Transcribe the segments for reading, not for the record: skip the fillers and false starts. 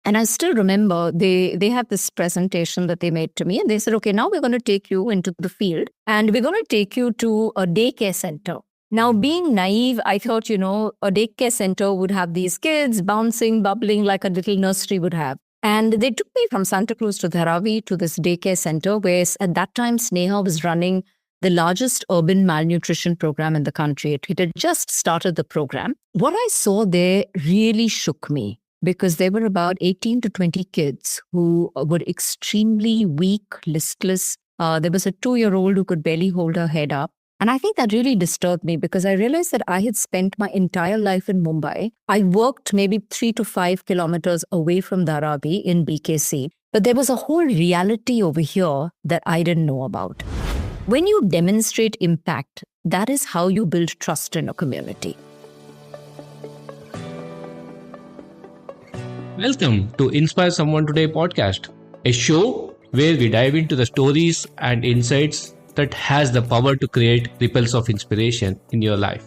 And I still remember they have this presentation that they made to me, and they said, okay, now we're going to take you into the field and we're going to take you to a daycare center. Now, being naive, I thought, a daycare center would have these kids bouncing, bubbling like a little nursery would have. And they took me from Santa Cruz to Dharavi to this daycare center, where at that time Sneha was running the largest urban malnutrition program in the country. It had just started the program. What I saw there really shook me, because there were about 18 to 20 kids who were extremely weak, listless. There was a 2-year-old who could barely hold her head up. And I think that really disturbed me, because I realized that I had spent my entire life in Mumbai. I worked maybe 3 to 5 kilometers away from Dharavi in BKC. But there was a whole reality over here that I didn't know about. When you demonstrate impact, that is how you build trust in a community. Welcome to Inspire Someone Today podcast, a show where we dive into the stories and insights that has the power to create ripples of inspiration in your life.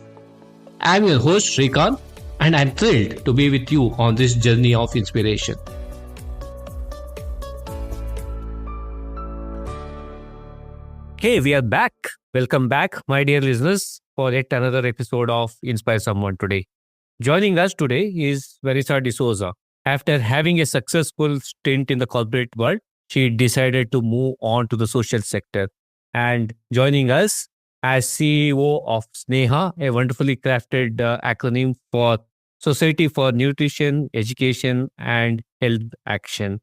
I'm your host Shrikant, and I'm thrilled to be with you on this journey of inspiration. Hey, we are back. Welcome back, my dear listeners, for yet another episode of Inspire Someone Today. Joining us today is Vanessa D'Souza. After having a successful stint in the corporate world, she decided to move on to the social sector. And joining us as CEO of Sneha, a wonderfully crafted acronym for Society for Nutrition, Education and Health Action.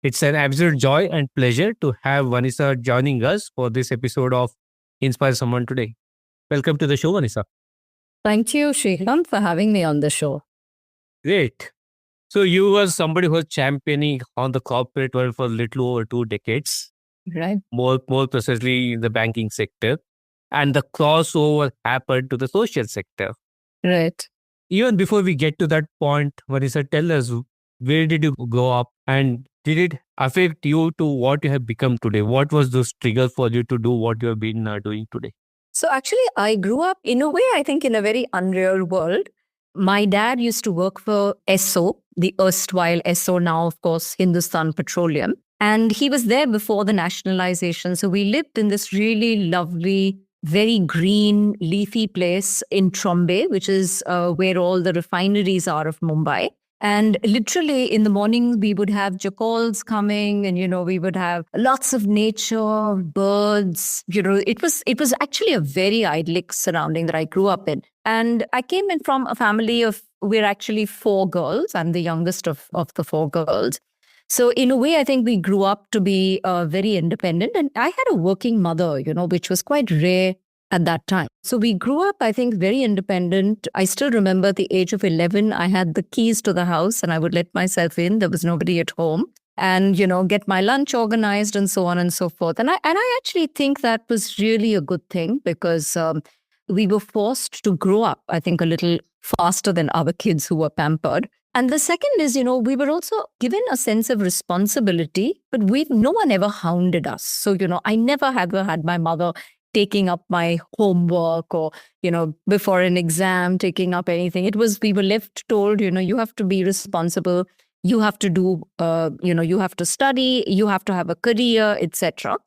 It's an absolute joy and pleasure to have Vanessa joining us for this episode of Inspire Someone Today. Welcome to the show, Vanessa. Thank you, Shrikant, for having me on the show. Great. So you were somebody who was championing on the corporate world for a little over 2 decades. Right. More precisely in the banking sector. And the crossover happened to the social sector. Right. Even before we get to that point, Vanessa, tell us, where did you grow up and did it affect you to what you have become today? What was those triggers for you to do what you have been doing today? So actually, I grew up in a way, I think, in a very unreal world. My dad used to work for Esso, the erstwhile Esso, now, of course, Hindustan Petroleum. And he was there before the nationalization. So we lived in this really lovely, very green, leafy place in Trombay, which is where all the refineries are of Mumbai. And literally in the morning, we would have jackals coming and, we would have lots of nature, birds. It was actually a very idyllic surrounding that I grew up in. And I came in from a family we're actually 4 girls. I'm the youngest of the 4 girls. So in a way, I think we grew up to be very independent. And I had a working mother, which was quite rare at that time. So we grew up, I think, very independent. I still remember at the age of 11, I had the keys to the house and I would let myself in. There was nobody at home and, get my lunch organized and so on and so forth. And I actually think that was really a good thing because we were forced to grow up, I think, a little faster than other kids who were pampered. And the second is, we were also given a sense of responsibility, but no one ever hounded us. So, I never ever had my mother taking up my homework or, before an exam, taking up anything. It was, we were left told, you have to be responsible. You have to do, you have to study, you have to have a career, etc.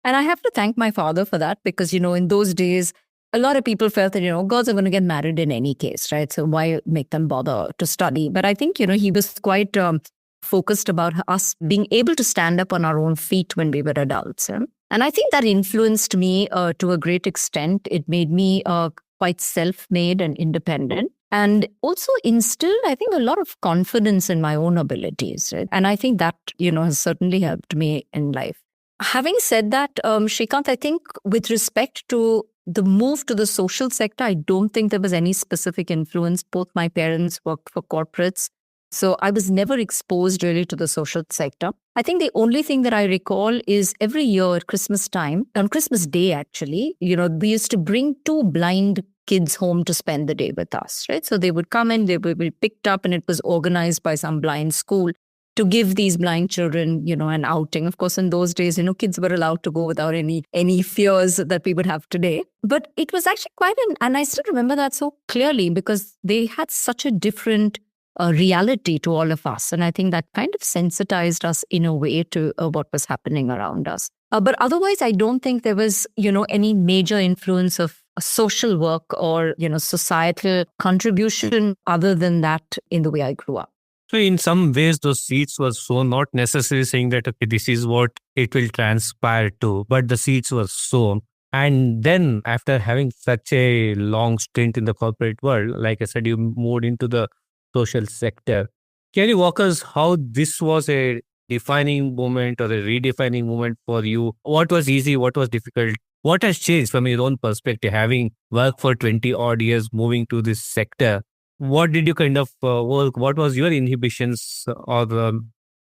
And I have to thank my father for that because, in those days, a lot of people felt that, girls are going to get married in any case, right? So why make them bother to study? But I think, he was quite focused about us being able to stand up on our own feet when we were adults. And I think that influenced me to a great extent. It made me quite self-made and independent and also instilled, I think, a lot of confidence in my own abilities. Right? And I think that, has certainly helped me in life. Having said that, Shrikant, I think with respect to the move to the social sector, I don't think there was any specific influence. Both my parents worked for corporates. So I was never exposed really to the social sector. I think the only thing that I recall is every year at Christmas time, on Christmas Day actually, we used to bring 2 blind kids home to spend the day with us, right? So they would come in, they would be picked up and it was organized by some blind school to give these blind children, an outing. Of course, in those days, kids were allowed to go without any fears that we would have today. But it was actually and I still remember that so clearly because they had such a different a reality to all of us. And I think that kind of sensitized us in a way to what was happening around us. But otherwise, I don't think there was, any major influence of social work or, societal contribution other than that in the way I grew up. So in some ways, those seeds were sown, not necessarily saying that, okay, this is what it will transpire to, but the seeds were sown. And then after having such a long stint in the corporate world, like I said, you moved into the social sector. Can you walk us how this was a defining moment or a redefining moment for you? What was easy? What was difficult? What has changed from your own perspective, having worked for 20 odd years, moving to this sector? What did you kind of work? What was your inhibitions or the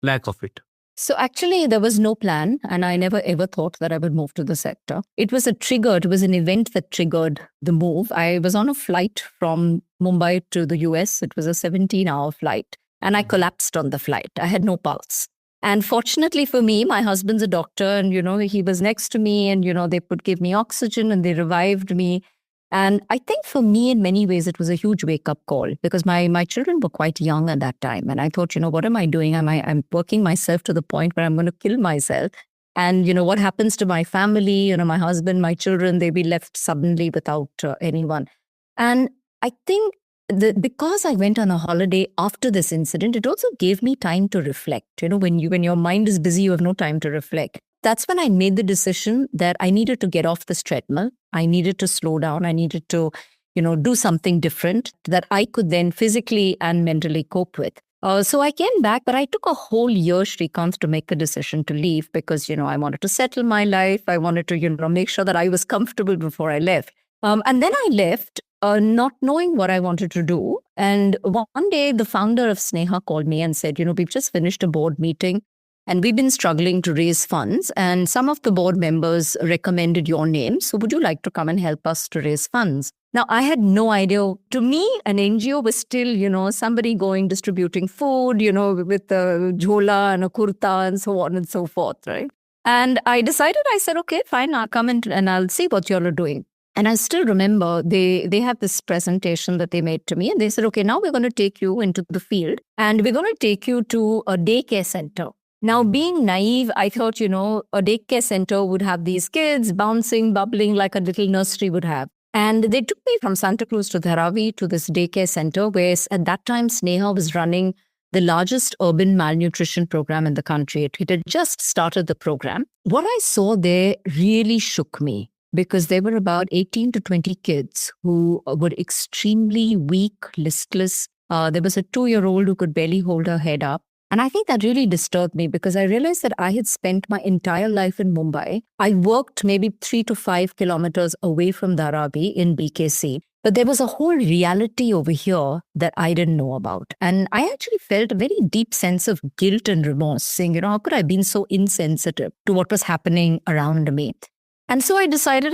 lack of it? So actually, there was no plan, and I never ever thought that I would move to the sector. It was it was an event that triggered the move. I was on a flight from Mumbai to the US. It was a 17-hour flight, and I collapsed on the flight. I had no pulse. And fortunately for me, my husband's a doctor, and, he was next to me, and, they could give me oxygen and they revived me. And I think for me, in many ways, it was a huge wake-up call because my children were quite young at that time. And I thought, what am I doing? I'm working myself to the point where I'm going to kill myself. And, what happens to my family, my husband, my children, they'll be left suddenly without anyone. And I think because I went on a holiday after this incident, it also gave me time to reflect. When your mind is busy, you have no time to reflect. That's when I made the decision that I needed to get off this treadmill. I needed to slow down. I needed to, do something different that I could then physically and mentally cope with. So I came back, but I took a whole year, Srikanth, to make a decision to leave because, I wanted to settle my life. I wanted to, make sure that I was comfortable before I left. And then I left not knowing what I wanted to do. And one day, the founder of Sneha called me and said, we've just finished a board meeting. And we've been struggling to raise funds. And some of the board members recommended your name. So would you like to come and help us to raise funds? Now, I had no idea. To me, an NGO was still, somebody going distributing food, with a jhola and a kurta and so on and so forth, right? And I said, okay, fine, I'll come and I'll see what you're doing. And I still remember they had this presentation that they made to me. And they said, okay, now we're going to take you into the field and we're going to take you to a daycare center. Now, being naive, I thought, a daycare center would have these kids bouncing, bubbling like a little nursery would have. And they took me from Santa Cruz to Dharavi to this daycare center, where at that time, Sneha was running the largest urban malnutrition program in the country. It had just started the program. What I saw there really shook me because there were about 18 to 20 kids who were extremely weak, listless. There was a 2-year-old who could barely hold her head up. And I think that really disturbed me because I realized that I had spent my entire life in Mumbai. I worked maybe 3 to 5 kilometers away from Dharavi in BKC. But there was a whole reality over here that I didn't know about. And I actually felt a very deep sense of guilt and remorse, saying, how could I have been so insensitive to what was happening around me? And so I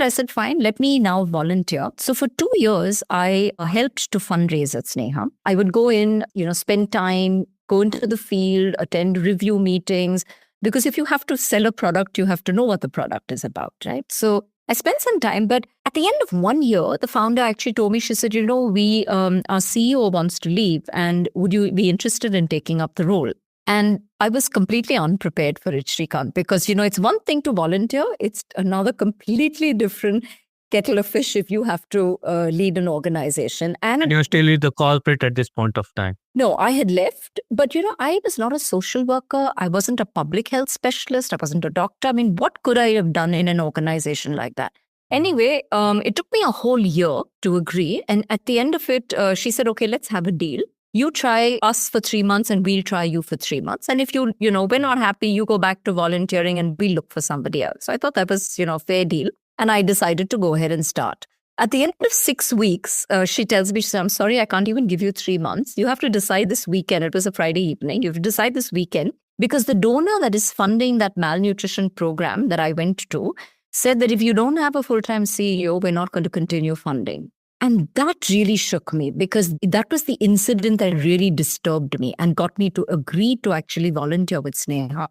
said, fine, let me now volunteer. So for 2 years, I helped to fundraise at Sneha. I would go in, spend time, go into the field, attend review meetings, because if you have to sell a product, you have to know what the product is about, right? So I spent some time, but at the end of 1 year, the founder actually told me, she said, our CEO wants to leave and would you be interested in taking up the role? And I was completely unprepared for it, Srikanth, because, it's one thing to volunteer. It's another completely different kettle of fish if you have to lead an organization. And you're still in the corporate at this point of time. No, I had left, but I was not a social worker. I wasn't a public health specialist. I wasn't a doctor. I mean, what could I have done in an organization like that? Anyway, it took me a whole year to agree. And at the end of it, she said, okay, let's have a deal. You try us for 3 months and we'll try you for 3 months. And if we're not happy, you go back to volunteering and we look for somebody else. So I thought that was, a fair deal. And I decided to go ahead and start. At the end of 6 weeks, she tells me, I'm sorry, I can't even give you 3 months. You have to decide this weekend. It was a Friday evening. You have to decide this weekend because the donor that is funding that malnutrition program that I went to said that if you don't have a full-time CEO, we're not going to continue funding. And that really shook me because that was the incident that really disturbed me and got me to agree to actually volunteer with Sneha.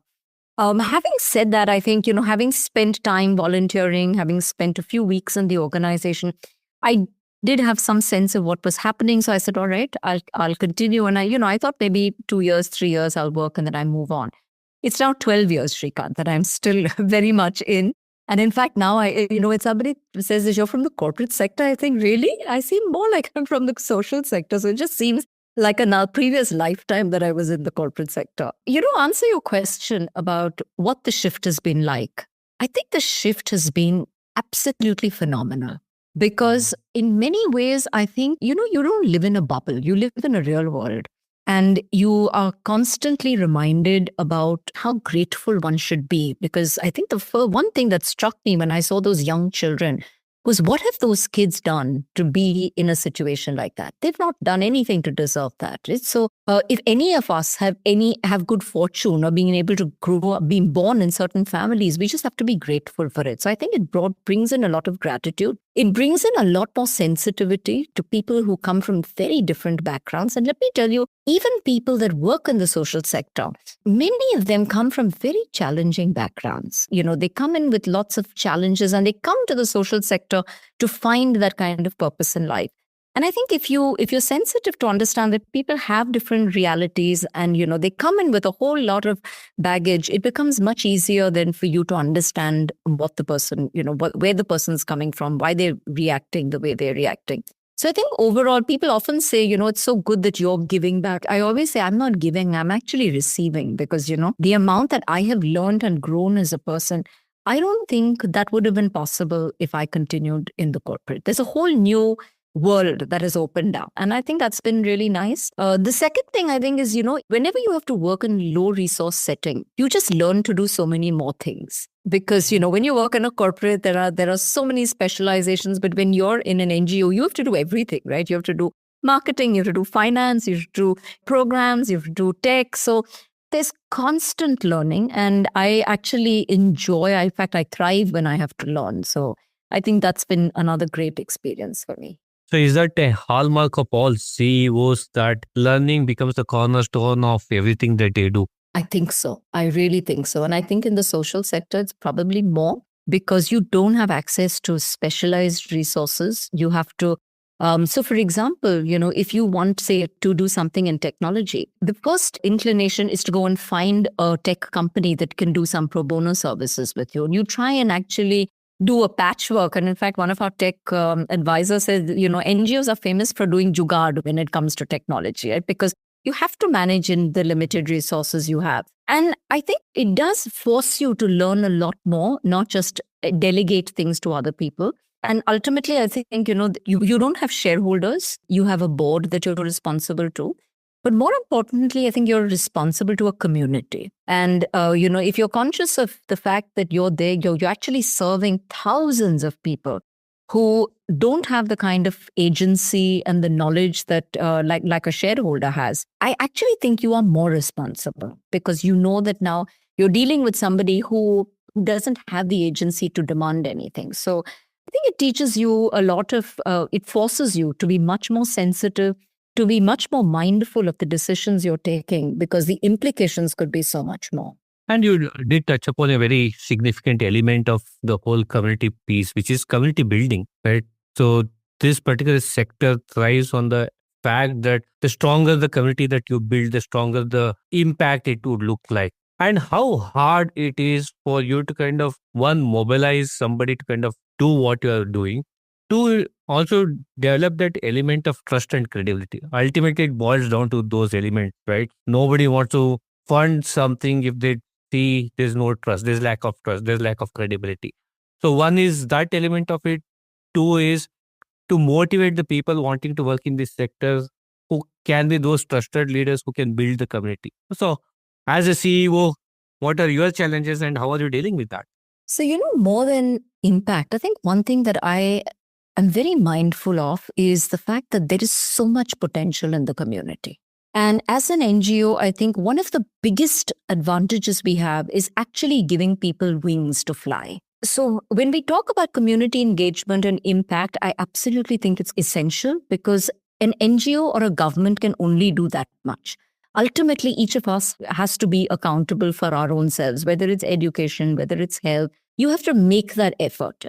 Having said that, I think, having spent time volunteering, having spent a few weeks in the organization, I did have some sense of what was happening. So I said, all right, I'll continue. And I thought maybe 2 years, 3 years I'll work and then I move on. It's now 12 years, Shrikant, that I'm still very much in. And in fact, now when somebody says that you're from the corporate sector, I think, really? I seem more like I'm from the social sector. So it just seems like a previous lifetime that I was in the corporate sector. Answer your question about what the shift has been like. I think the shift has been absolutely phenomenal because in many ways, I think, you don't live in a bubble. You live in a real world. And you are constantly reminded about how grateful one should be. Because I think the one thing that struck me when I saw those young children was, what have those kids done to be in a situation like that? They've not done anything to deserve that. Right? So if any of us have good fortune or being able to grow up, being born in certain families, we just have to be grateful for it. So I think it brings in a lot of gratitude. It brings in a lot more sensitivity to people who come from very different backgrounds. And let me tell you, even people that work in the social sector, many of them come from very challenging backgrounds. They come in with lots of challenges and they come to the social sector to find that kind of purpose in life. And I think if you're sensitive to understand that people have different realities and, they come in with a whole lot of baggage, it becomes much easier then for you to understand what the person, where the person's coming from, why they're reacting the way they're reacting. So I think overall, people often say, it's so good that you're giving back. I always say, I'm not giving, I'm actually receiving because, the amount that I have learned and grown as a person, I don't think that would have been possible if I continued in the corporate. There's a whole new world that has opened up. And I think that's been really nice. The second thing I think is, whenever you have to work in low resource setting, you just learn to do so many more things. Because, when you work in a corporate, there are so many specializations. But when you're in an NGO, you have to do everything, right? You have to do marketing, you have to do finance, you have to do programs, you have to do tech. So there's constant learning. And I actually enjoy, in fact, I thrive when I have to learn. So I think that's been another great experience for me. So is that a hallmark of all CEOs that learning becomes the cornerstone of everything that they do? I think so. I really think so. And I think in the social sector, it's probably more because you don't have access to specialized resources. You have to, so for example, if you want, say, to do something in technology, the first inclination is to go and find a tech company that can do some pro bono services with you. And you try and actually do a patchwork. And in fact, one of our tech advisors said, NGOs are famous for doing jugaad when it comes to technology, right? Because you have to manage in the limited resources you have. And I think it does force you to learn a lot more, not just delegate things to other people. And ultimately, I think, you don't have shareholders. You have a board that you're responsible to. But more importantly, I think you're responsible to a community. And, if you're conscious of the fact that you're there, you're actually serving thousands of people who don't have the kind of agency and the knowledge that like a shareholder has. I actually think you are more responsible because you know that now you're dealing with somebody who doesn't have the agency to demand anything. So I think it teaches you a lot of, it forces you to be much more sensitive, to be much more mindful of the decisions you're taking because the implications could be so much more. And you did touch upon a very significant element of the whole community piece, which is community building, right? So this particular sector thrives on the fact that the stronger the community that you build, the stronger the impact it would look like. And how hard it is for you to kind of, one, mobilize somebody to kind of do what you are doing, to also develop that element of trust and credibility. Ultimately, it boils down to those elements, right? Nobody wants to fund something if they see there's no trust, there's lack of trust, there's lack of credibility. So one is that element of it. Two is to motivate the people wanting to work in these sectors who can be those trusted leaders who can build the community. So as a CEO, what are your challenges and how are you dealing with that? So, more than impact, I think one thing that I am very mindful of is the fact that there is so much potential in the community. And as an NGO, I think one of the biggest advantages we have is actually giving people wings to fly. So when we talk about community engagement and impact, I absolutely think it's essential because an NGO or a government can only do that much. Ultimately, each of us has to be accountable for our own selves, whether it's education, whether it's health. You have to make that effort.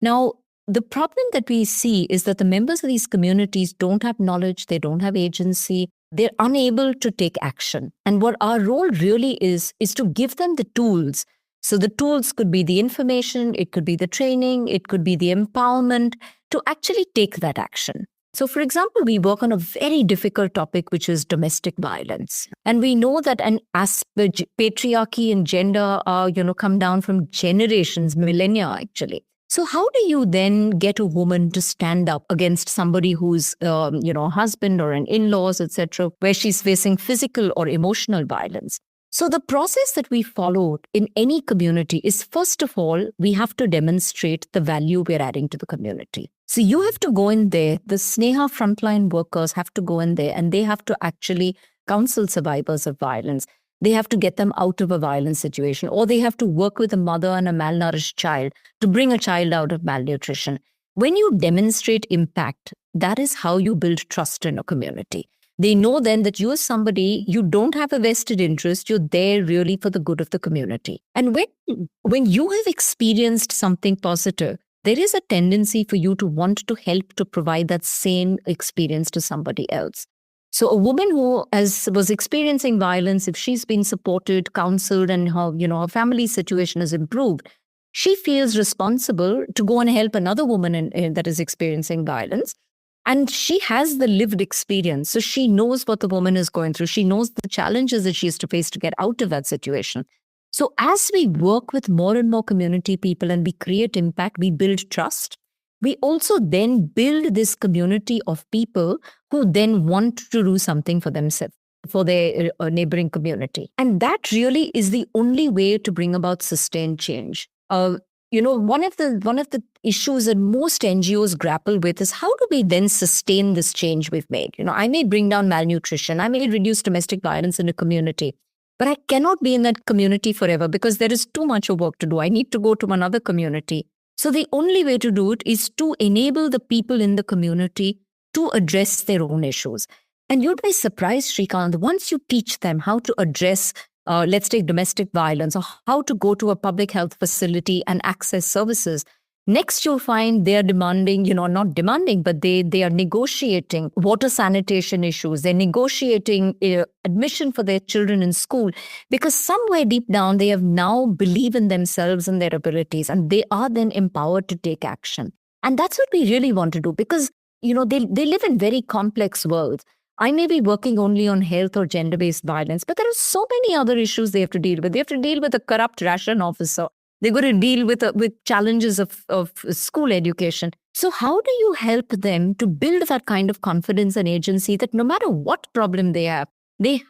Now, the problem that we see is that the members of these communities don't have knowledge, they don't have agency, they're unable to take action. And what our role really is to give them the tools. So the tools could be the information, it could be the training, it could be the empowerment to actually take that action. So, for example, we work on a very difficult topic, which is domestic violence. And we know that patriarchy and gender are, come down from generations, millennia, actually. So how do you then get a woman to stand up against somebody who's, a husband or an in-laws, etc., where she's facing physical or emotional violence? So the process that we followed in any community is, first of all, we have to demonstrate the value we're adding to the community. So you have to go in there, the Sneha frontline workers have to go in there and they have to actually counsel survivors of violence. They have to get them out of a violent situation, or they have to work with a mother and a malnourished child to bring a child out of malnutrition. When you demonstrate impact, that is how you build trust in a community. They know then that you are somebody, you don't have a vested interest, you're there really for the good of the community. And when you have experienced something positive, there is a tendency for you to want to help to provide that same experience to somebody else. So a woman who was experiencing violence, if she's been supported, counseled, and her family situation has improved, she feels responsible to go and help another woman that is experiencing violence. And she has the lived experience. So she knows what the woman is going through. She knows the challenges that she has to face to get out of that situation. So as we work with more and more community people and we create impact, we build trust. We also then build this community of people who then want to do something for themselves, for their neighboring community. And that really is the only way to bring about sustained change. One of the issues that most NGOs grapple with is how do we then sustain this change we've made? I may bring down malnutrition, I may reduce domestic violence in a community, but I cannot be in that community forever because there is too much of work to do. I need to go to another community. So the only way to do it is to enable the people in the community to address their own issues. And you'd be surprised, Shrikant, once you teach them how to address let's take domestic violence, or how to go to a public health facility and access services. Next, you'll find they're demanding, not demanding, but they are negotiating water sanitation issues. They're negotiating admission for their children in school because somewhere deep down, they have now believed in themselves and their abilities, and they are then empowered to take action. And that's what we really want to do because, they live in very complex worlds. I may be working only on health or gender-based violence, but there are so many other issues they have to deal with. They have to deal with a corrupt ration officer. They're going to deal with challenges of school education. So how do you help them to build that kind of confidence and agency that no matter what problem they have the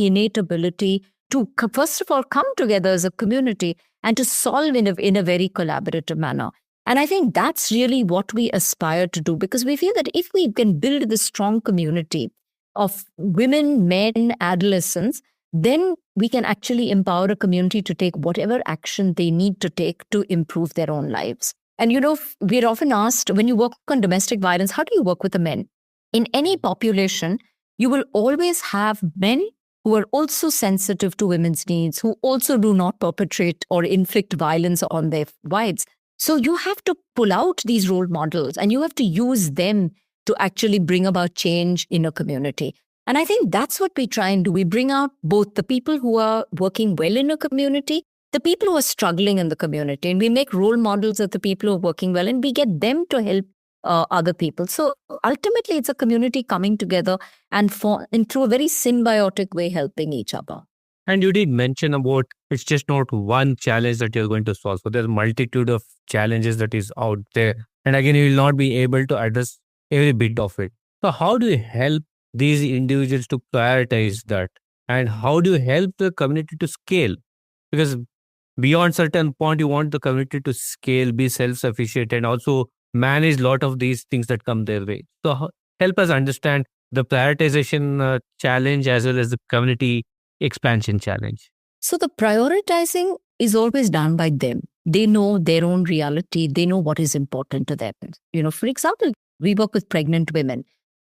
innate ability to, first of all, come together as a community and to solve in a very collaborative manner? And I think that's really what we aspire to do because we feel that if we can build this strong community of women, men, adolescents, then we can actually empower a community to take whatever action they need to take to improve their own lives. And we're often asked, when you work on domestic violence, how do you work with the men? In any population, you will always have men who are also sensitive to women's needs, who also do not perpetrate or inflict violence on their wives. So you have to pull out these role models and you have to use them to actually bring about change in a community. And I think that's what we try and do. We bring out both the people who are working well in a community, the people who are struggling in the community, and we make role models of the people who are working well, and we get them to help other people. So ultimately, it's a community coming together and through a very symbiotic way, helping each other. And you did mention about it's just not one challenge that you're going to solve. So there's a multitude of challenges that is out there. And again, you will not be able to address every bit of it. So how do you help these individuals to prioritize that? And how do you help the community to scale? Because beyond certain point, you want the community to scale, be self-sufficient, and also manage a lot of these things that come their way. So help us understand the prioritization challenge as well as the community expansion challenge. So the prioritizing is always done by them. They know their own reality. They know what is important to them. For example, we work with pregnant women.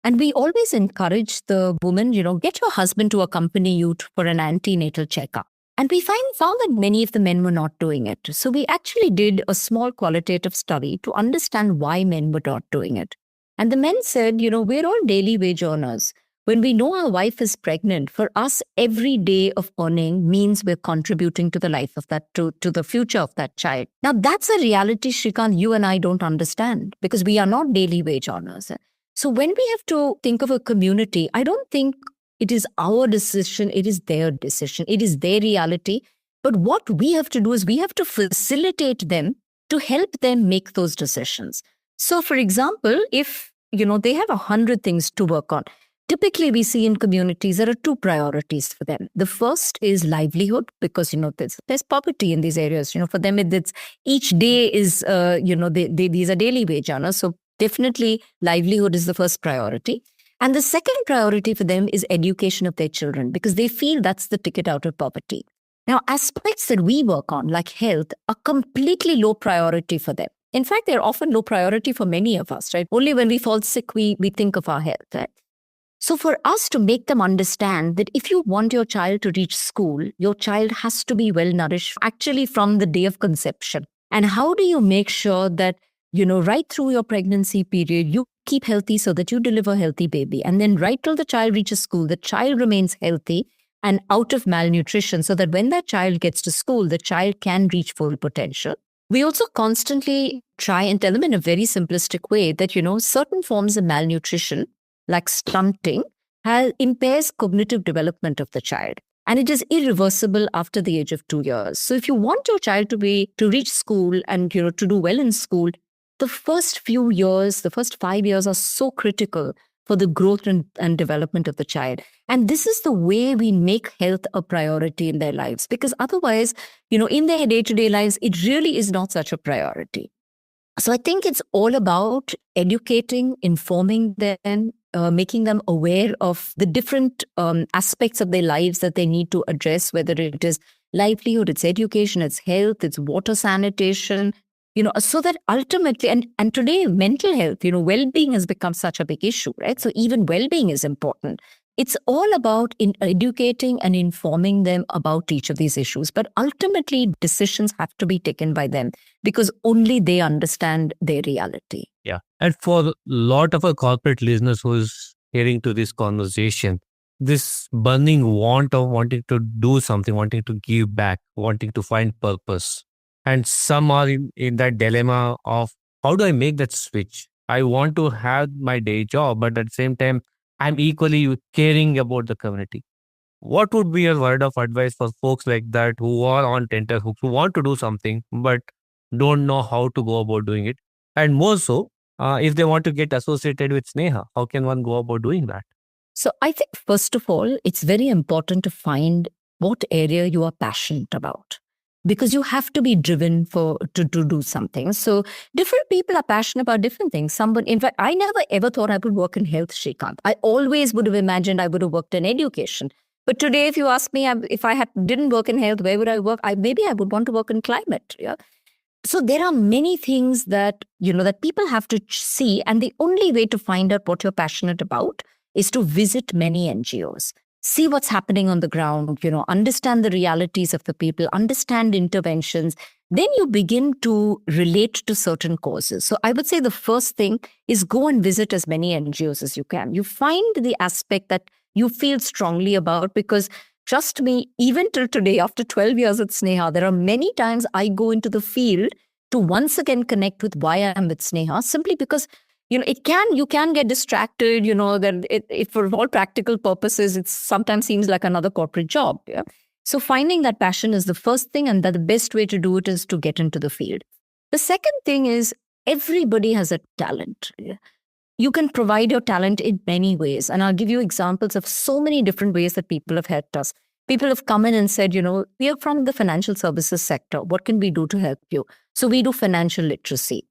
And we always encourage the woman, get your husband to accompany you for an antenatal checkup. And we found that many of the men were not doing it. So we actually did a small qualitative study to understand why men were not doing it. And the men said, we're all daily wage earners. When we know our wife is pregnant, for us, every day of earning means we're contributing to the life of that, to the future of that child. Now, that's a reality, Shrikant, you and I don't understand because we are not daily wage earners. So when we have to think of a community, I don't think it is our decision, it is their decision, it is their reality. But what we have to do is we have to facilitate them to help them make those decisions. So, for example, if they have 100 things to work on, typically we see in communities there are two priorities for them. The first is livelihood because there's poverty in these areas. For them it's each day is these are daily wage earners. So definitely livelihood is the first priority. And the second priority for them is education of their children because they feel that's the ticket out of poverty. Now, aspects that we work on, like health, are completely low priority for them. In fact, they're often low priority for many of us, right? Only when we fall sick, we think of our health, right? So for us to make them understand that if you want your child to reach school, your child has to be well nourished actually from the day of conception. And how do you make sure that right through your pregnancy period, you keep healthy so that you deliver a healthy baby. And then right till the child reaches school, the child remains healthy and out of malnutrition so that when that child gets to school, the child can reach full potential. We also constantly try and tell them in a very simplistic way that, certain forms of malnutrition, like stunting, impairs cognitive development of the child. And it is irreversible after the age of 2 years. So if you want your child to reach school and, to do well in school, the first few years, the first 5 years are so critical for the growth and development of the child. And this is the way we make health a priority in their lives. Because otherwise, in their day-to-day lives, it really is not such a priority. So I think it's all about educating, informing them, making them aware of the different aspects of their lives that they need to address, whether it is livelihood, it's education, it's health, it's water sanitation, so that ultimately, and today mental health, well-being has become such a big issue, right? So even well-being is important. It's all about educating and informing them about each of these issues. But ultimately, decisions have to be taken by them because only they understand their reality. Yeah. And for a lot of our corporate listeners who's hearing to this conversation, this burning want of wanting to do something, wanting to give back, wanting to find purpose. And some are in that dilemma of how do I make that switch? I want to have my day job, but at the same time, I'm equally caring about the community. What would be a word of advice for folks like that who are on tenterhooks, who want to do something, but don't know how to go about doing it? And more so, if they want to get associated with Sneha, how can one go about doing that? So I think, first of all, it's very important to find what area you are passionate about, because you have to be driven to do something. So different people are passionate about different things. In fact, I never ever thought I would work in health, Shrikant. I always would have imagined I would have worked in education. But today, if you ask me, if I didn't work in health, where would I work? Maybe I would want to work in climate. Yeah. So there are many things that, that people have to see. And the only way to find out what you're passionate about is to visit many NGOs. See what's happening on the ground, understand the realities of the people, understand interventions. Then you begin to relate to certain causes. So I would say the first thing is go and visit as many NGOs as you can. You find the aspect that you feel strongly about, because trust me, even till today, after 12 years at Sneha, there are many times I go into the field to once again connect with why I am with Sneha, simply because you can get distracted, that for all practical purposes, it sometimes seems like another corporate job. Yeah? So finding that passion is the first thing, and that the best way to do it is to get into the field. The second thing is everybody has a talent. Yeah? You can provide your talent in many ways. And I'll give you examples of so many different ways that people have helped us. People have come in and said, we are from the financial services sector. What can we do to help you? So we do financial literacy.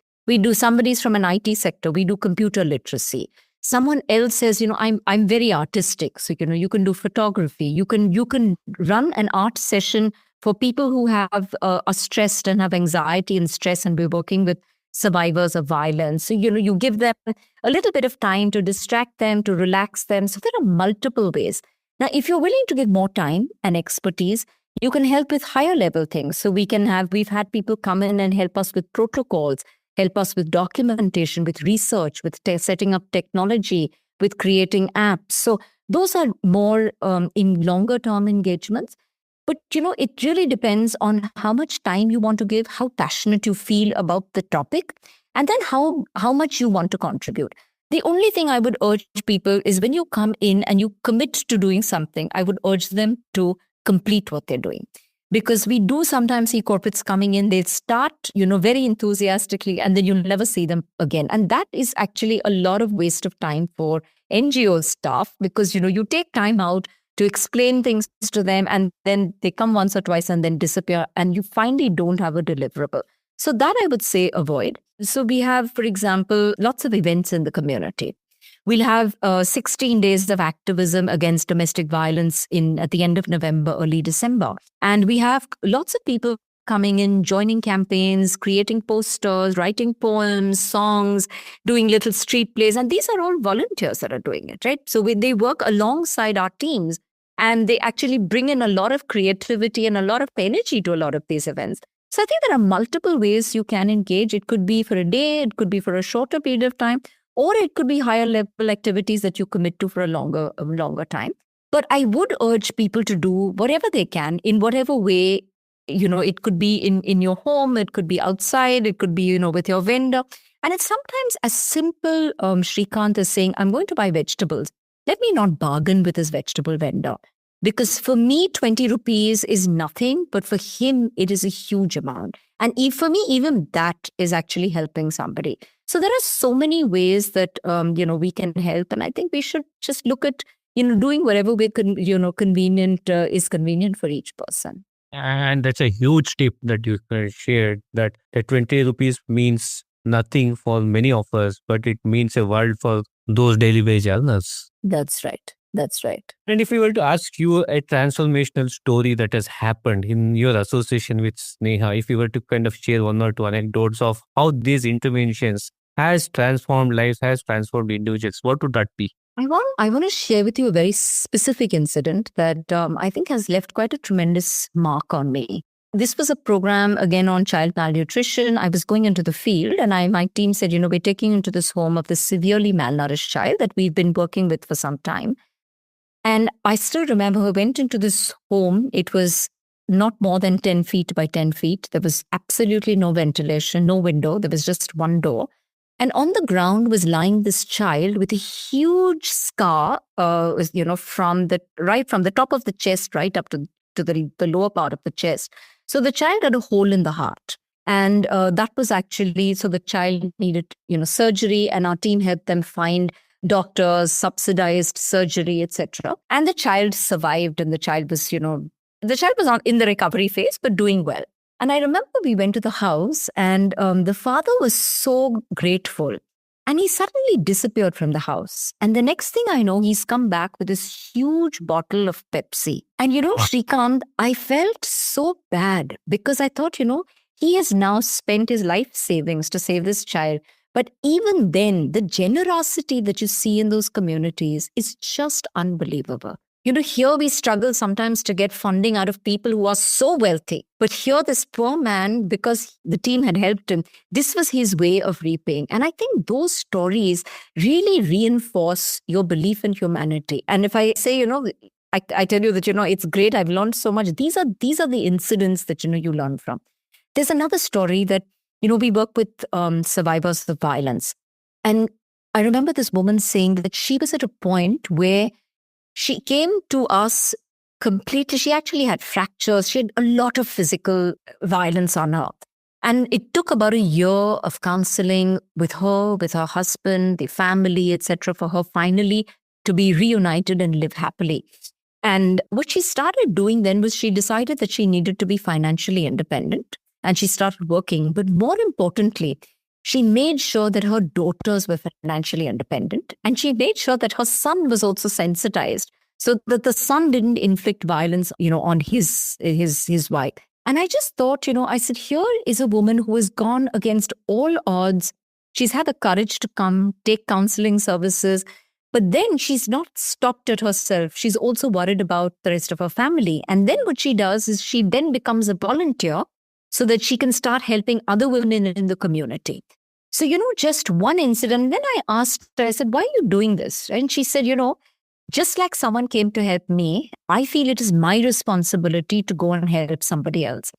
Somebody's from an IT sector, we do computer literacy. Someone else says, I'm very artistic. So, you can do photography. You can run an art session for people who are stressed and have anxiety and stress, and we're working with survivors of violence. So, you give them a little bit of time to distract them, to relax them. So there are multiple ways. Now, if you're willing to give more time and expertise, You can help with higher level things. So we've had people come in and help us with protocols, help us with documentation, with research, with setting up technology, with creating apps. So those are more in longer term engagements. But, it really depends on how much time you want to give, how passionate you feel about the topic, and then how much you want to contribute. The only thing I would urge people is when you come in and you commit to doing something, I would urge them to complete what they're doing. Because we do sometimes see corporates coming in, they start, very enthusiastically, and then you'll never see them again. And that is actually a lot of waste of time for NGO staff, because, you take time out to explain things to them, and then they come once or twice and then disappear, and you finally don't have a deliverable. So that I would say avoid. So we have, for example, lots of events in the community. We'll have 16 days of activism against domestic violence at the end of November, early December. And we have lots of people coming in, joining campaigns, creating posters, writing poems, songs, doing little street plays. And these are all volunteers that are doing it, right? So they work alongside our teams, and they actually bring in a lot of creativity and a lot of energy to a lot of these events. So I think there are multiple ways you can engage. It could be for a day, it could be for a shorter period of time, or it could be higher level activities that you commit to for a longer time. But I would urge people to do whatever they can in whatever way. It could be in your home, it could be outside, it could be, with your vendor. And it's sometimes as simple, Shrikant, is saying, I'm going to buy vegetables. Let me not bargain with this vegetable vendor. Because for me, 20 rupees is nothing, but for him, it is a huge amount. And for me, even that is actually helping somebody. So there are so many ways that, we can help. And I think we should just look at, doing whatever way convenient is convenient for each person. And that's a huge tip that you shared, that the 20 rupees means nothing for many of us, but it means a world for those daily wage earners. That's right. That's right. And if we were to ask you a transformational story that has happened in your association with Sneha, if you were to kind of share one or two anecdotes of how these interventions has transformed lives, has transformed individuals, what would that be? I want to share with you a very specific incident that I think has left quite a tremendous mark on me. This was a program, again, on child malnutrition. I was going into the field, and my team said, we're taking into this home of this severely malnourished child that we've been working with for some time. And I still remember I went into this home. It was not more than 10 feet by 10 feet. There was absolutely no ventilation, no window. There was just one door. And on the ground was lying this child with a huge scar, from the top of the chest right up to the lower part of the chest. So the child had a hole in the heart. And that was actually, so the child needed, surgery, and our team helped them find doctors, subsidized surgery, etc. And the child survived, and the child was in the recovery phase, but doing well. And I remember we went to the house, and the father was so grateful. And he suddenly disappeared from the house. And the next thing I know, he's come back with this huge bottle of Pepsi. And, Shrikant, I felt so bad because I thought, he has now spent his life savings to save this child. But even then, the generosity that you see in those communities is just unbelievable. Here we struggle sometimes to get funding out of people who are so wealthy. But here, this poor man, because the team had helped him, this was his way of repaying. And I think those stories really reinforce your belief in humanity. And if I say, I tell you that, it's great, I've learned so much. These are the incidents that, you learn from. There's another story that, we work with survivors of violence. And I remember this woman saying that she was at a point where she came to us completely. She actually had fractures. She had a lot of physical violence on her. And it took about a year of counseling with her husband, the family, etc., for her finally to be reunited and live happily. And what she started doing then was she decided that she needed to be financially independent. And she started working. But more importantly, she made sure that her daughters were financially independent, and she made sure that her son was also sensitized so that the son didn't inflict violence, on his wife. And I just thought, I said, here is a woman who has gone against all odds. She's had the courage to come, take counseling services, But then she's not stopped at herself. She's also worried about the rest of her family. And then what she does is she then becomes a volunteer so that she can start helping other women in the community. So, just one incident. Then I asked her, I said, why are you doing this? And she said, just like someone came to help me, I feel it is my responsibility to go and help somebody else.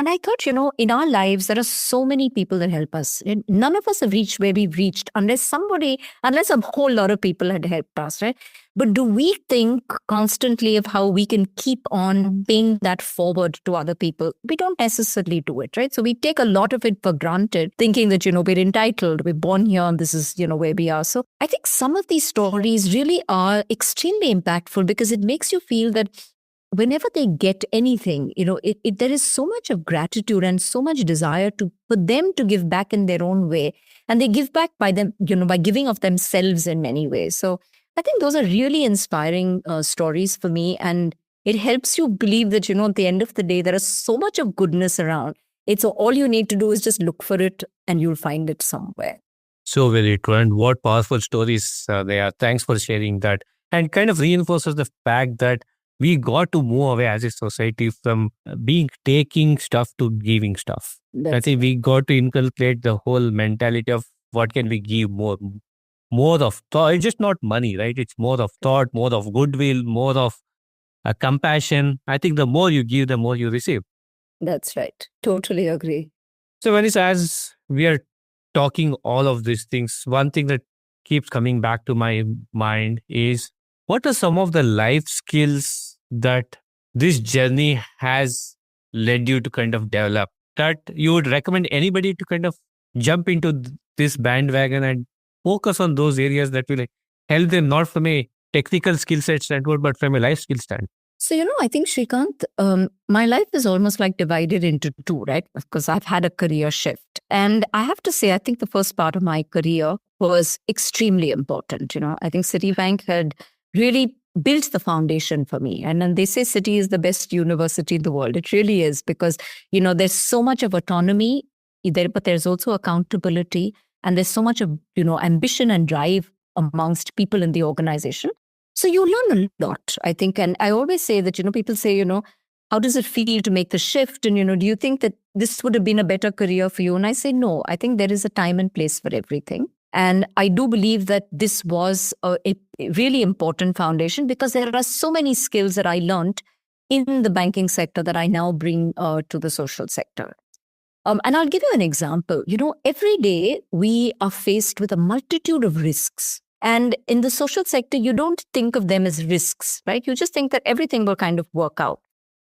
And I thought, in our lives, there are so many people that help us. And none of us have reached where we've reached unless a whole lot of people had helped us, right? But do we think constantly of how we can keep on paying that forward to other people? We don't necessarily do it, right? So we take a lot of it for granted, thinking that, we're entitled, we're born here, and this is, where we are. So I think some of these stories really are extremely impactful because it makes you feel that whenever they get anything, there is so much of gratitude and so much desire for them to give back in their own way. And they give back by giving of themselves in many ways. So I think those are really inspiring stories for me. And it helps you believe that, at the end of the day, there is so much of goodness around. It's all you need to do is just look for it and you'll find it somewhere. So very true. And what powerful stories they are. Thanks for sharing that. And kind of reinforces the fact that we got to move away as a society from taking stuff to giving stuff. I think we got to inculcate the whole mentality of what can we give more of thought. It's just not money, right? It's more of thought, more of goodwill, more of compassion. I think the more you give, the more you receive. That's right. Totally agree. So Vanessa, as we are talking all of these things, one thing that keeps coming back to my mind is, what are some of the life skills that this journey has led you to kind of develop that you would recommend anybody to kind of jump into this bandwagon and focus on those areas that will help them not from a technical skill set standpoint, but from a life skill standpoint? So, I think, Shrikant, my life is almost like divided into two, right? Because I've had a career shift. And I have to say, I think the first part of my career was extremely important. I think Citibank had really built the foundation for me. And then they say Citi is the best university in the world. It really is because, there's so much of autonomy there, but there's also accountability. And there's so much of, ambition and drive amongst people in the organization. So you learn a lot, I think. And I always say that, people say, how does it feel to make the shift? And, do you think that this would have been a better career for you? And I say, no, I think there is a time and place for everything. And I do believe that this was a really important foundation because there are so many skills that I learned in the banking sector that I now bring to the social sector. And I'll give you an example. Every day we are faced with a multitude of risks. And in the social sector, you don't think of them as risks, right? You just think that everything will kind of work out.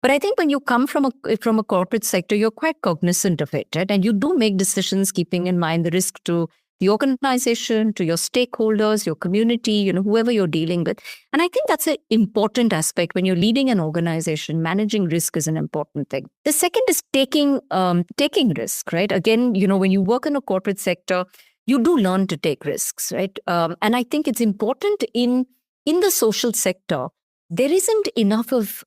But I think when you come from a corporate sector, you're quite cognizant of it, right? And you do make decisions keeping in mind the risk to the organization, to your stakeholders, your community, whoever you're dealing with. And I think that's an important aspect when you're leading an organization. Managing risk is an important thing. The second is taking risk, right? Again, when you work in a corporate sector, you do learn to take risks, right? And I think it's important in the social sector, there isn't enough of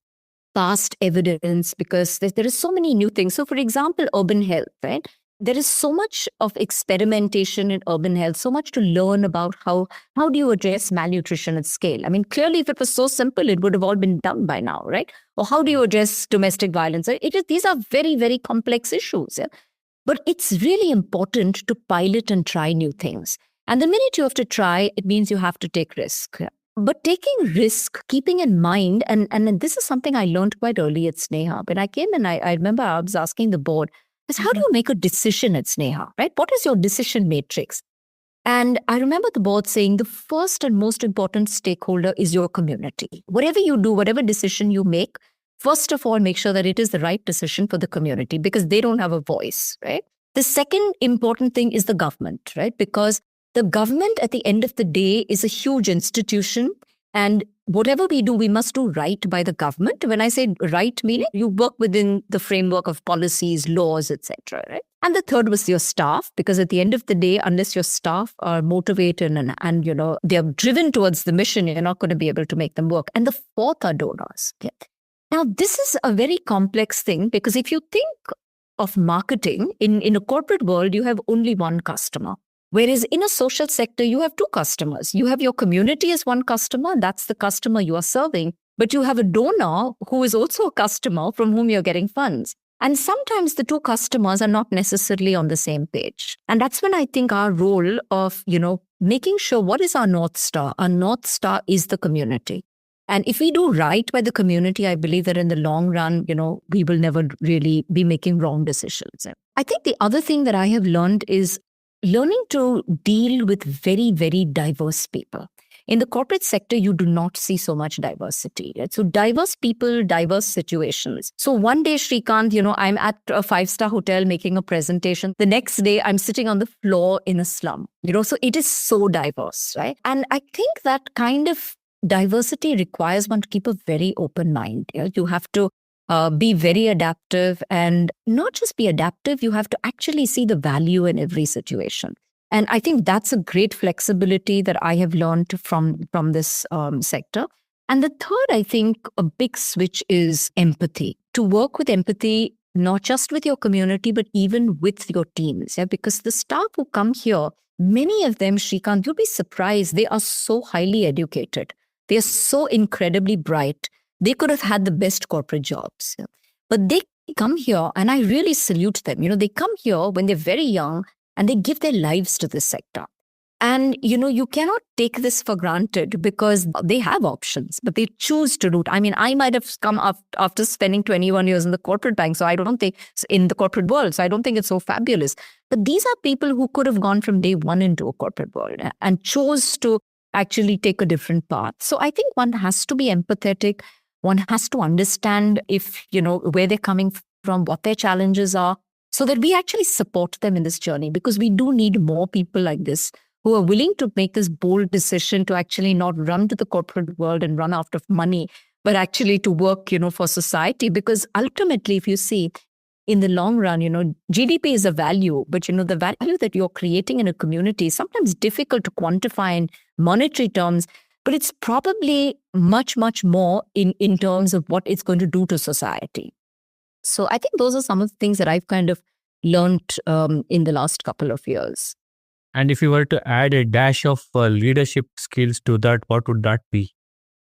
past evidence because there is so many new things. So for example, urban health, right? There is so much of experimentation in urban health, so much to learn about how do you address malnutrition at scale. I mean, clearly, if it was so simple, it would have all been done by now, right? Or how do you address domestic violence? These are very, very complex issues. Yeah? But it's really important to pilot and try new things. And the minute you have to try, it means you have to take risk. Yeah? But taking risk, keeping in mind, and this is something I learned quite early at Sneha. When I came in, I remember I was asking the board, is how do you make a decision at Sneha, right? What is your decision matrix? And I remember the board saying the first and most important stakeholder is your community. Whatever you do, whatever decision you make, first of all, make sure that it is the right decision for the community because they don't have a voice, right? The second important thing is the government, right? Because the government at the end of the day is a huge institution. And whatever we do, we must do right by the government. When I say right, meaning you work within the framework of policies, laws, etc. Right? And the third was your staff, because at the end of the day, unless your staff are motivated and they are driven towards the mission, you're not going to be able to make them work. And the fourth are donors. Okay? Now, this is a very complex thing because if you think of marketing in a corporate world, you have only one customer. Whereas in a social sector, you have two customers. You have your community as one customer, that's the customer you are serving, but you have a donor who is also a customer from whom you're getting funds. And sometimes the two customers are not necessarily on the same page. And that's when I think our role of, making sure what is our North Star? Our North Star is the community. And if we do right by the community, I believe that in the long run, we will never really be making wrong decisions. I think the other thing that I have learned is learning to deal with very, very diverse people. In the corporate sector, you do not see so much diversity. Right? So diverse people, diverse situations. So one day, Shrikant, I'm at a 5-star hotel making a presentation. The next day, I'm sitting on the floor in a slum. So it is so diverse, right? And I think that kind of diversity requires one to keep a very open mind. You have to be very adaptive, and not just be adaptive, you have to actually see the value in every situation. And I think that's a great flexibility that I have learned from this sector. And the third, I think, a big switch is empathy. To work with empathy, not just with your community, but even with your teams. Yeah? Because the staff who come here, many of them, Shrikant, you'll be surprised, they are so highly educated. They are so incredibly bright. They could have had the best corporate jobs. Yeah? But they come here, and I really salute them. They come here when they're very young, and they give their lives to this sector. And, you cannot take this for granted because they have options, but they choose to do it. I mean, I might have come after spending 21 years in the corporate bank, so I don't think, in the corporate world, so I don't think it's so fabulous. But these are people who could have gone from day one into a corporate world and chose to actually take a different path. So I think one has to be empathetic. One has to understand where they're coming from, what their challenges are, so that we actually support them in this journey, because we do need more people like this who are willing to make this bold decision to actually not run to the corporate world and run after money, but actually to work, for society. Because ultimately, if you see, in the long run, GDP is a value, but, the value that you're creating in a community is sometimes difficult to quantify in monetary terms, but it's probably much, much more in terms of what it's going to do to society. So I think those are some of the things that I've kind of learned in the last couple of years. And if you were to add a dash of leadership skills to that, what would that be?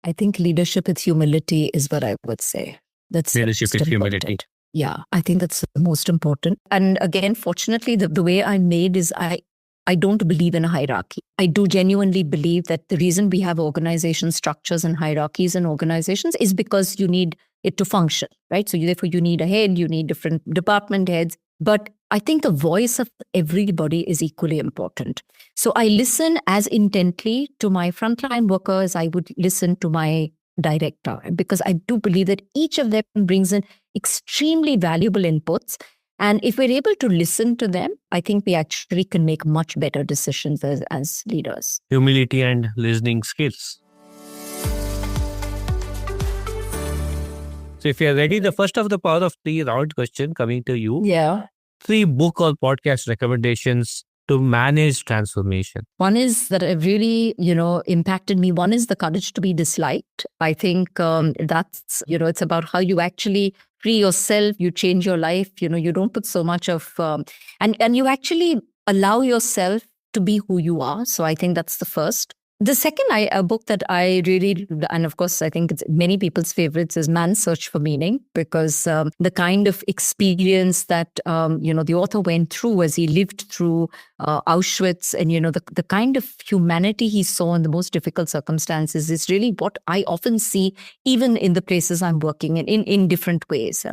I think leadership with humility is what I would say. That's leadership with humility. Yeah, I think that's the most important. And again, fortunately, the way I'm made is I don't believe in a hierarchy. I do genuinely believe that the reason we have organization structures and hierarchies in organizations is because you need it to function, right? So therefore you need a head, you need different department heads. But I think the voice of everybody is equally important. So I listen as intently to my frontline workers I would listen to my director, because I do believe that each of them brings in extremely valuable inputs. And if we're able to listen to them, I think we actually can make much better decisions as leaders. Humility and listening skills. So if you're ready, the first of the Power of 3 round question coming to you. Yeah. 3 book or podcast recommendations to manage transformation. One is that have really, impacted me. One is The Courage to be Disliked. I think that's, it's about how you actually free yourself, you change your life, you don't put so much of, and you actually allow yourself to be who you are. So I think that's the first. The second a book that I really, and of course, I think it's many people's favorites, is Man's Search for Meaning, because the kind of experience that, the author went through as he lived through Auschwitz, and, the kind of humanity he saw in the most difficult circumstances is really what I often see even in the places I'm working in different ways.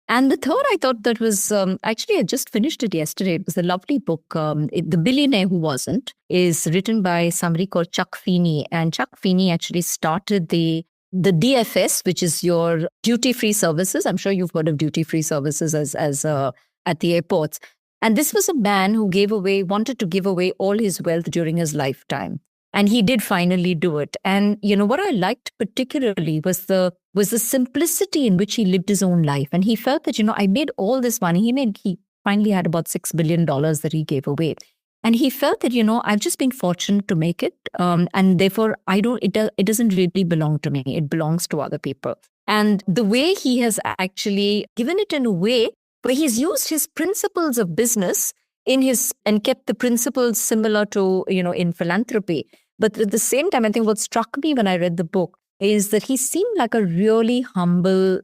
And the third, I thought that was, actually, I just finished it yesterday. It was a lovely book. The Billionaire Who Wasn't is written by somebody called Chuck Feeney. And Chuck Feeney actually started the DFS, which is your duty-free services. I'm sure you've heard of duty-free services as at the airports. And this was a man who wanted to give away all his wealth during his lifetime. And he did finally do it. And, what I liked particularly was the simplicity in which he lived his own life. And he felt that, I made all this money. He finally had about $6 billion that he gave away. And he felt that, I've just been fortunate to make it. And therefore, it doesn't really belong to me. It belongs to other people. And the way he has actually given it in a way where he's used his principles of business and kept the principles similar to, in philanthropy. But at the same time, I think what struck me when I read the book is that he seemed like a really humble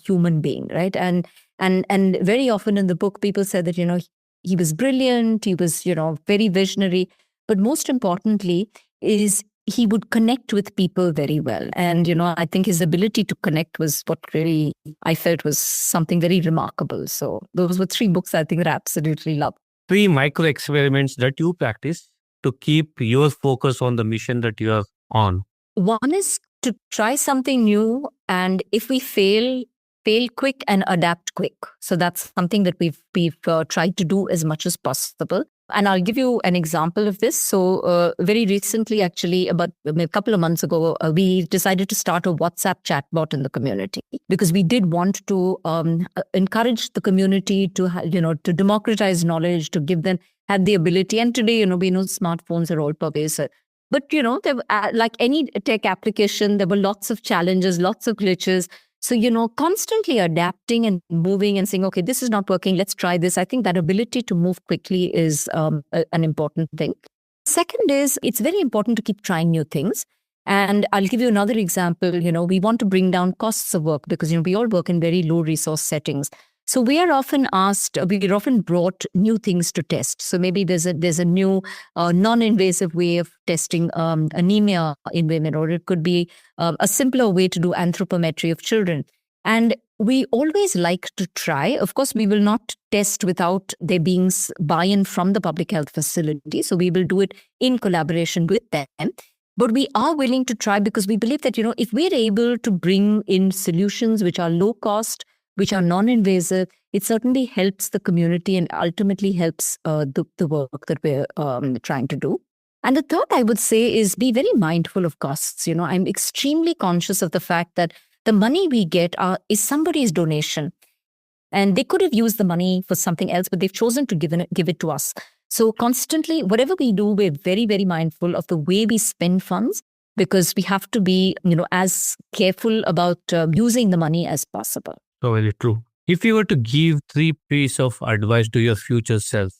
human being, right? And very often in the book, people said that, he was brilliant, he was, very visionary. But most importantly is he would connect with people very well. And, I think his ability to connect was what really I felt was something very remarkable. So those were 3 books I think that I absolutely loved. 3 micro experiments that you practice to keep your focus on the mission that you are on. One is to try something new, and if we fail quick and adapt quick. So that's something that we've tried to do as much as possible. And I'll give you an example of this. So very recently, actually, about a couple of months ago, we decided to start a WhatsApp chatbot in the community because we did want to encourage the community to, to democratize knowledge, to give them, have the ability. And today, we know smartphones are all pervasive. But, there, like any tech application, there were lots of challenges, lots of glitches. So, constantly adapting and moving and saying, okay, this is not working, let's try this. I think that ability to move quickly is an important thing. Second is, it's very important to keep trying new things. And I'll give you another example. We want to bring down costs of work because, we all work in very low resource settings. So we are often we're often brought new things to test. So maybe there's a new non-invasive way of testing anemia in women, or it could be a simpler way to do anthropometry of children. And we always like to try. Of course, we will not test without there being buy-in from the public health facility. So we will do it in collaboration with them. But we are willing to try because we believe that, if we're able to bring in solutions which are low cost, which are non-invasive, it certainly helps the community and ultimately helps the work that we're trying to do. And the third, I would say, is be very mindful of costs. I'm extremely conscious of the fact that the money we get is somebody's donation. And they could have used the money for something else, but they've chosen to give it to us. So constantly, whatever we do, we're very, very mindful of the way we spend funds because we have to be, as careful about using the money as possible. So very true. If you were to give 3 pieces of advice to your future self,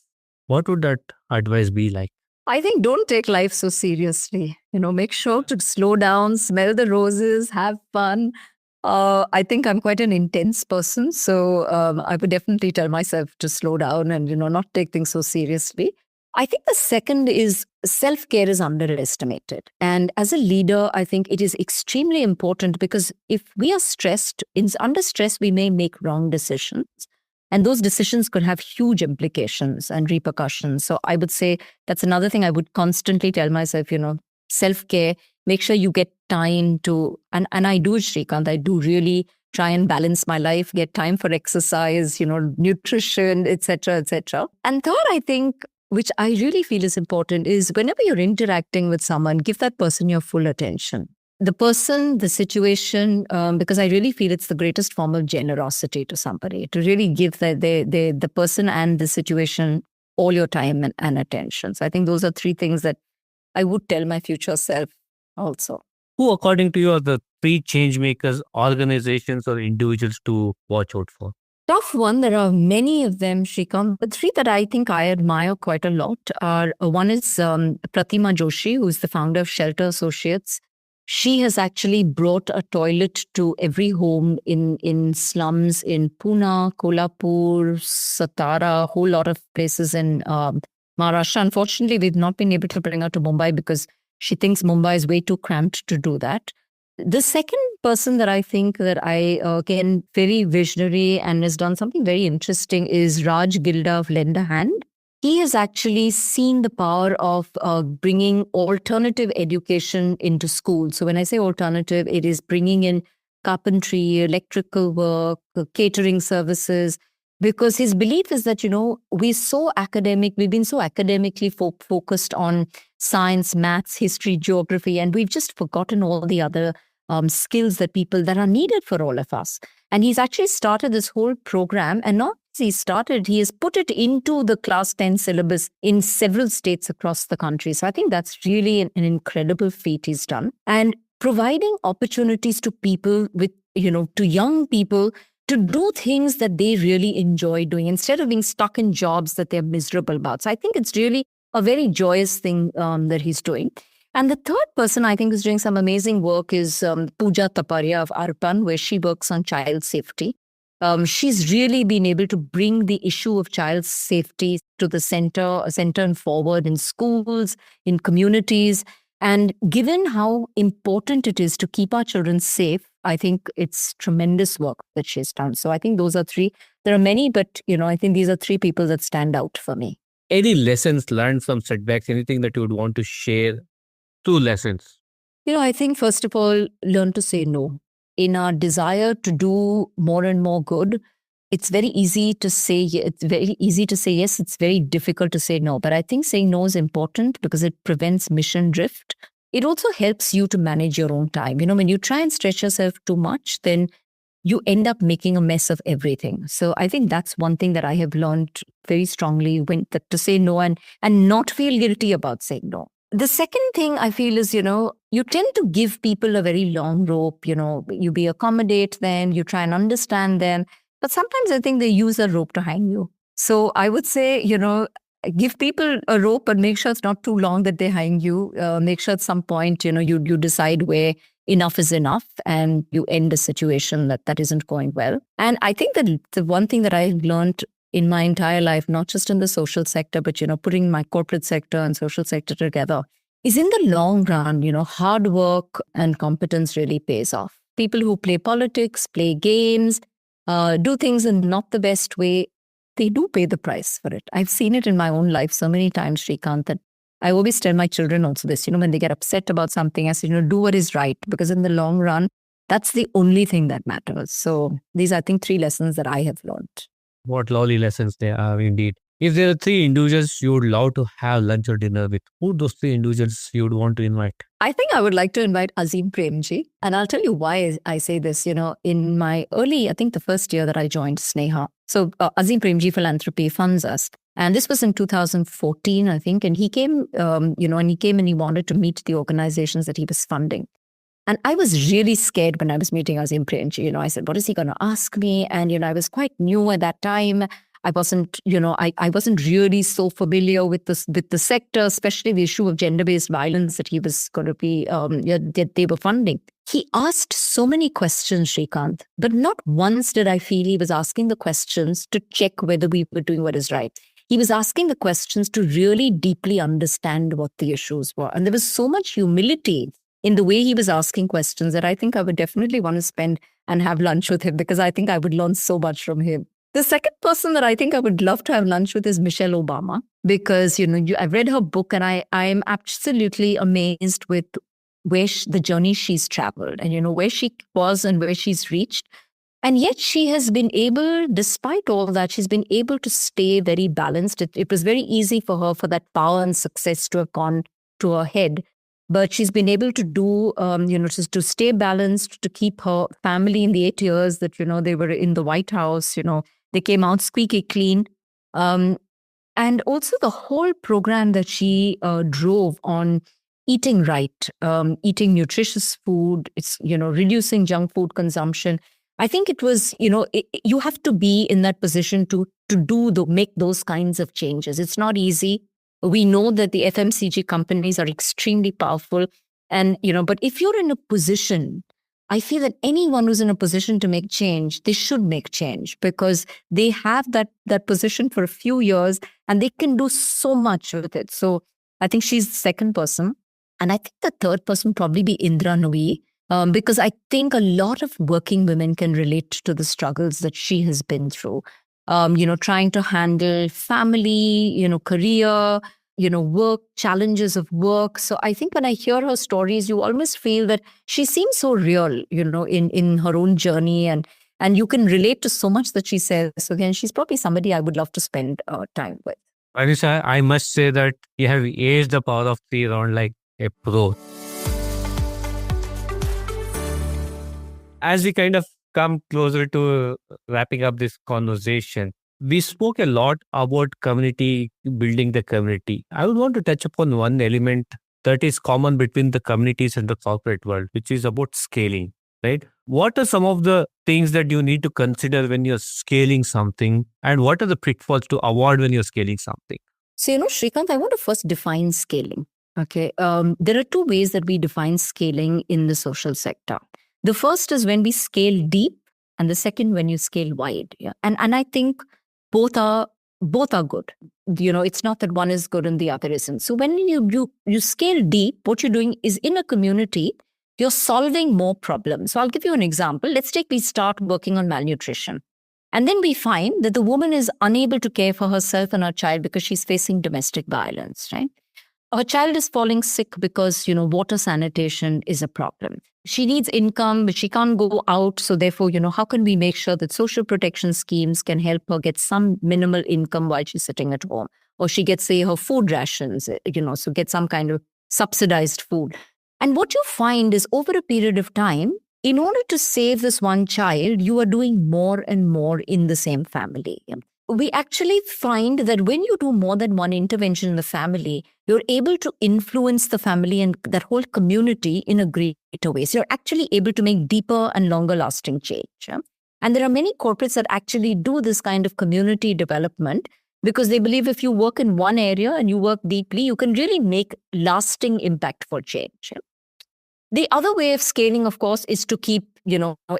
what would that advice be like? I think don't take life so seriously. Make sure to slow down, smell the roses, have fun. I think I'm quite an intense person. So I would definitely tell myself to slow down and, not take things so seriously. I think the second is self-care is underestimated. And as a leader, I think it is extremely important because if we are under stress, we may make wrong decisions. And those decisions could have huge implications and repercussions. So I would say that's another thing I would constantly tell myself, self-care, make sure you get time to, and I do, Shrikant, I do really try and balance my life, get time for exercise, nutrition, etc., etc. And third, I think, which I really feel is important, is whenever you're interacting with someone, give that person your full attention. The person, the situation, because I really feel it's the greatest form of generosity to somebody, to really give the person and the situation all your time and attention. So I think those are 3 things that I would tell my future self also. Who, according to you, are the 3 change makers, organizations or individuals to watch out for? Tough one. There are many of them, Shrikant. But 3 that I think I admire quite a lot are, one is Pratima Joshi, who is the founder of Shelter Associates. She has actually brought a toilet to every home in slums in Pune, Kolhapur, Satara, a whole lot of places in Maharashtra. Unfortunately, we've not been able to bring her to Mumbai because she thinks Mumbai is way too cramped to do that. The second person that I think that again, very visionary and has done something very interesting is Raj Gilda of Lend a Hand. He has actually seen the power of bringing alternative education into schools. So when I say alternative, it is bringing in carpentry, electrical work, catering services, because his belief is that, we've been so academically focused on science, maths, history, geography, and we've just forgotten all the other skills that are needed for all of us. And he's actually started this whole program, and not he has put it into the class 10 syllabus in several states across the country. So I think that's really an incredible feat he's done. And providing opportunities to people to young people to do things that they really enjoy doing instead of being stuck in jobs that they're miserable about. So I think it's really a very joyous thing that he's doing. And the third person I think is doing some amazing work is Pooja Taparia of Arpan, where she works on child safety. She's really been able to bring the issue of child safety to the center and forward in schools, in communities. And given how important it is to keep our children safe, I think it's tremendous work that she's done. So I think those are three. There are many, but I think these are three people that stand out for me. Any lessons learned from setbacks? Anything that you would want to share? 2 lessons. I think first of all, learn to say no. In our desire to do more and more good, it's very easy to say it's very easy to say yes. It's very difficult to say no. But I think saying no is important because it prevents mission drift. It also helps you to manage your own time. When you try and stretch yourself too much, then you end up making a mess of everything. So I think that's one thing that I have learned very strongly to say no and not feel guilty about saying no. The second thing I feel is, you tend to give people a very long rope, you be accommodate them, you try and understand them. But sometimes I think they use a rope to hang you. So I would say, give people a rope, but make sure it's not too long that they hang you. Make sure at some point, you decide where enough is enough and you end a situation that isn't going well. And I think that the one thing that I learned in my entire life, not just in the social sector, but, putting my corporate sector and social sector together, is in the long run, hard work and competence really pays off. People who play politics, play games, do things in not the best way, they do pay the price for it. I've seen it in my own life so many times, Srikanth, that I always tell my children also this, when they get upset about something, I say, do what is right, because in the long run, that's the only thing that matters. So these are, I think, 3 lessons that I have learned. What lovely lessons they are indeed. If there are 3 individuals you would love to have lunch or dinner with, who those 3 individuals you would want to invite? I think I would like to invite Azim Premji. And I'll tell you why I say this. In my I think the first year that I joined Sneha. So Azim Premji Philanthropy funds us. And this was in 2014, I think. And he came, and he wanted to meet the organizations that he was funding. And I was really scared when I was meeting Azim Premji. I said, what is he going to ask me? And, I was quite new at that time. I wasn't, I wasn't really so familiar with the sector, especially the issue of gender-based violence that he was going to be, that they were funding. He asked so many questions, Srikanth, but not once did I feel he was asking the questions to check whether we were doing what is right. He was asking the questions to really deeply understand what the issues were. And there was so much humility in the way he was asking questions that I think I would definitely want to spend and have lunch with him, because I think I would learn so much from him. The second person that I think I would love to have lunch with is Michelle Obama, because, I've read her book and I am absolutely amazed with the journey she's traveled and, where she was and where she's reached. And yet she has been able, despite all that, she's been able to stay very balanced. It was very easy for her, for that power and success to have gone to her head. But she's been able to do, just to stay balanced, to keep her family in the 8 years that, they were in the White House, they came out squeaky clean. And also the whole program that she drove on eating right, eating nutritious food, it's, reducing junk food consumption. I think it was, you have to be in that position to make those kinds of changes. It's not easy. We know that the FMCG companies are extremely powerful. And, but if you're in a position, I feel that anyone who's in a position to make change, they should make change, because they have that position for a few years and they can do so much with it. So I think she's the second person. And I think the third person probably be Indra Nooyi, because I think a lot of working women can relate to the struggles that she has been through. Trying to handle family, career, work, challenges of work. So I think when I hear her stories, you almost feel that she seems so real, in her own journey, and you can relate to so much that she says. So again, she's probably somebody I would love to spend time with. Anisha, I must say that you have aged the Power of 3 around like a pro. As we kind of come closer to wrapping up this conversation, we spoke a lot about community, building the community. I would want to touch upon one element that is common between the communities and the corporate world, which is about scaling. right? What are some of the things that you need to consider when you're scaling something, and what are the pitfalls to avoid when you're scaling something? So, Shrikant, I want to first define scaling. Okay. There are two ways that we define scaling in the social sector. The first is when we scale deep, and the second when you scale wide. Yeah. And I think both are good. It's not that one is good and the other isn't. So when you scale deep, what you're doing is in a community, you're solving more problems. So I'll give you an example. Let's take we start working on malnutrition. And then we find that the woman is unable to care for herself and her child because she's facing domestic violence, right? Her child is falling sick because, water sanitation is a problem. She needs income, but she can't go out. So therefore, how can we make sure that social protection schemes can help her get some minimal income while she's sitting at home? Or she gets, say, her food rations, so get some kind of subsidized food. And what you find is over a period of time, in order to save this one child, you are doing more and more in the same family. We actually find that when you do more than one intervention in the family, you're able to influence the family and that whole community in a greater way. So you're actually able to make deeper and longer lasting change. And there are many corporates that actually do this kind of community development because they believe if you work in one area and you work deeply, you can really make lasting impact for change. The other way of scaling, of course, is to keep,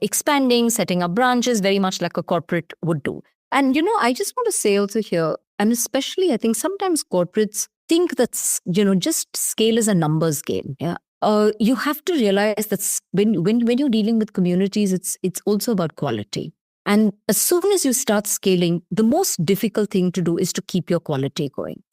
expanding, setting up branches, very much like a corporate would do. And, I just want to say also here, and especially I think sometimes corporates think that, just scale is a numbers game. Yeah. You have to realize that when you're dealing with communities, it's also about quality. And as soon as you start scaling, the most difficult thing to do is to keep your quality going.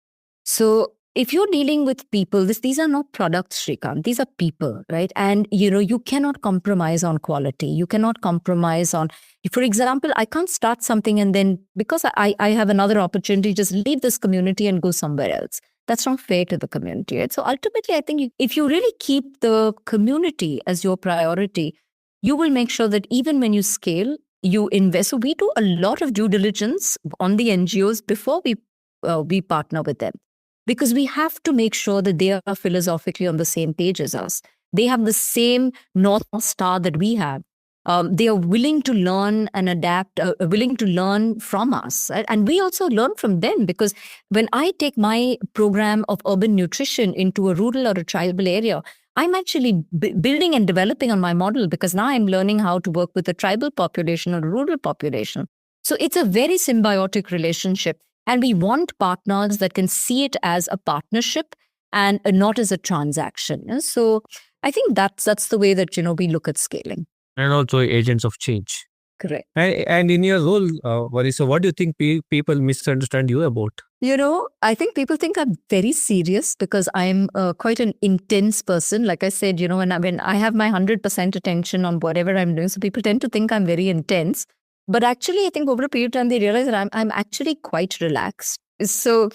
So if you're dealing with people, these are not products, Shrikant. These are people, right? And, you cannot compromise on quality. You cannot compromise on, for example, I can't start something and then because I have another opportunity, just leave this community and go somewhere else. That's not fair to the community, right? So ultimately, I think if you really keep the community as your priority, you will make sure that even when you scale, you invest. So we do a lot of due diligence on the NGOs before we partner with them. Because we have to make sure that they are philosophically on the same page as us. They have the same North Star that we have. They are willing to learn and adapt, willing to learn from us. Right? And we also learn from them because when I take my program of urban nutrition into a rural or a tribal area, I'm actually building and developing on my model because now I'm learning how to work with a tribal population or a rural population. So it's a very symbiotic relationship. And we want partners that can see it as a partnership and not as a transaction. So I think that's the way that, we look at scaling. And also agents of change. Correct. And in your role, Varisa, what do you think people misunderstand you about? I think people think I'm very serious because I'm quite an intense person. Like I said, when I have my 100% attention on whatever I'm doing, so people tend to think I'm very intense. But actually, I think over a period of time, they realize that I'm actually quite relaxed. So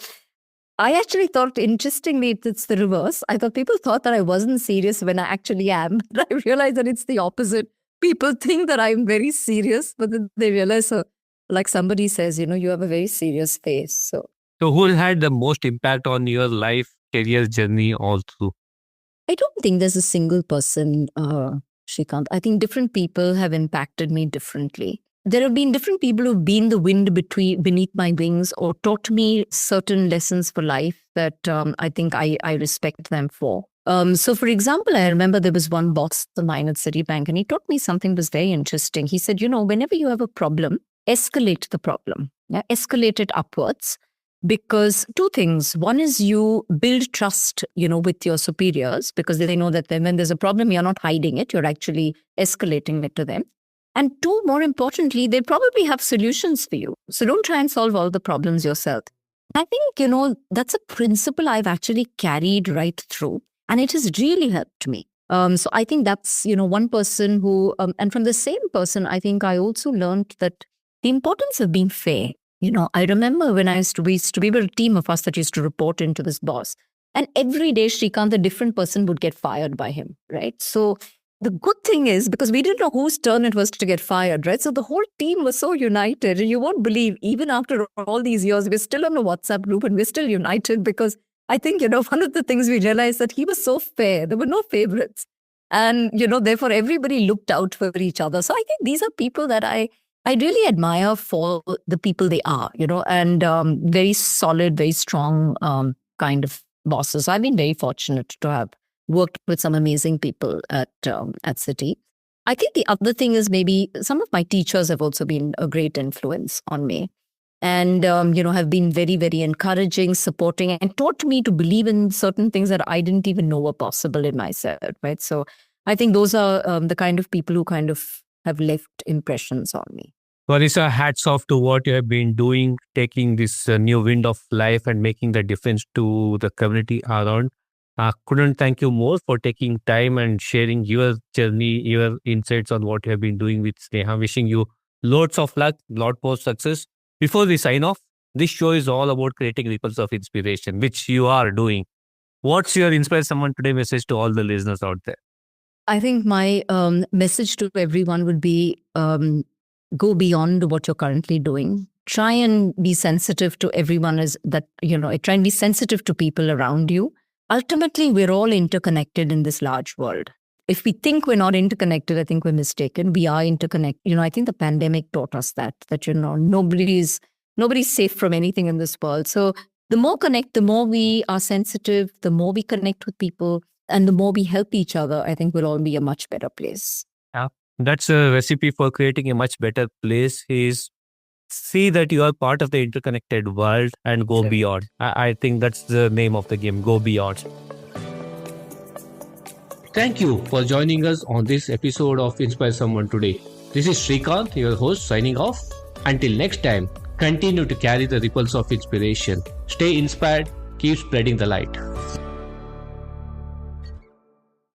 I actually thought, interestingly, it's the reverse. I thought people thought that I wasn't serious when I actually am. But I realized that it's the opposite. People think that I'm very serious, but then they realize, like somebody says, you have a very serious face. So who had the most impact on your life, career journey all through? I don't think there's a single person, Shrikant. I think different people have impacted me differently. There have been different people who've been the wind beneath my wings or taught me certain lessons for life that I think I respect them for. So, for example, I remember there was one boss of mine at Citibank, and he taught me something that was very interesting. He said, whenever you have a problem, escalate the problem, escalate it upwards. Because two things. One is you build trust, with your superiors because they know that when there's a problem, you're not hiding it. You're actually escalating it to them. And two, more importantly, they probably have solutions for you. So don't try and solve all the problems yourself. I think, that's a principle I've actually carried right through. And it has really helped me. So I think that's, one person who, and from the same person, I think I also learned that the importance of being fair. I remember when we were a team of us that used to report into this boss. And every day, Shrikant, a different person would get fired by him, right? So the good thing is, because we didn't know whose turn it was to get fired, right? So the whole team was so united. And you won't believe, even after all these years, we're still on a WhatsApp group and we're still united because I think, one of the things we realized that he was so fair. There were no favorites. And, therefore everybody looked out for each other. So I think these are people that I really admire for the people they are, and very solid, very strong kind of bosses. I've been very fortunate to have worked with some amazing people at Citi. I think the other thing is maybe some of my teachers have also been a great influence on me and, have been very, very encouraging, supporting, and taught me to believe in certain things that I didn't even know were possible in myself, right? So I think those are the kind of people who kind of have left impressions on me. Varisa, hats off to what you have been doing, taking this new wind of life and making the difference to the community around. Couldn't thank you more for taking time and sharing your journey, your insights on what you have been doing with Sneha. Wishing you loads of luck, lot more success. Before we sign off, this show is all about creating ripples of inspiration, which you are doing. What's your Inspire Someone Today message to all the listeners out there? I think my message to everyone would be go beyond what you're currently doing. Try and be sensitive to everyone try and be sensitive to people around you. Ultimately, we're all interconnected in this large world. If we think we're not interconnected, I think we're mistaken. We are interconnected. I think the pandemic taught us that nobody's safe from anything in this world. So the more the more we are sensitive, the more we connect with people, and the more we help each other, I think we'll all be a much better place. Yeah, that's a recipe for creating a much better place is see that you are part of the interconnected world and go beyond. I think that's the name of the game, go beyond. Thank you for joining us on this episode of Inspire Someone Today. This is Srikanth, your host, signing off. Until next time, continue to carry the ripples of inspiration. Stay inspired, keep spreading the light.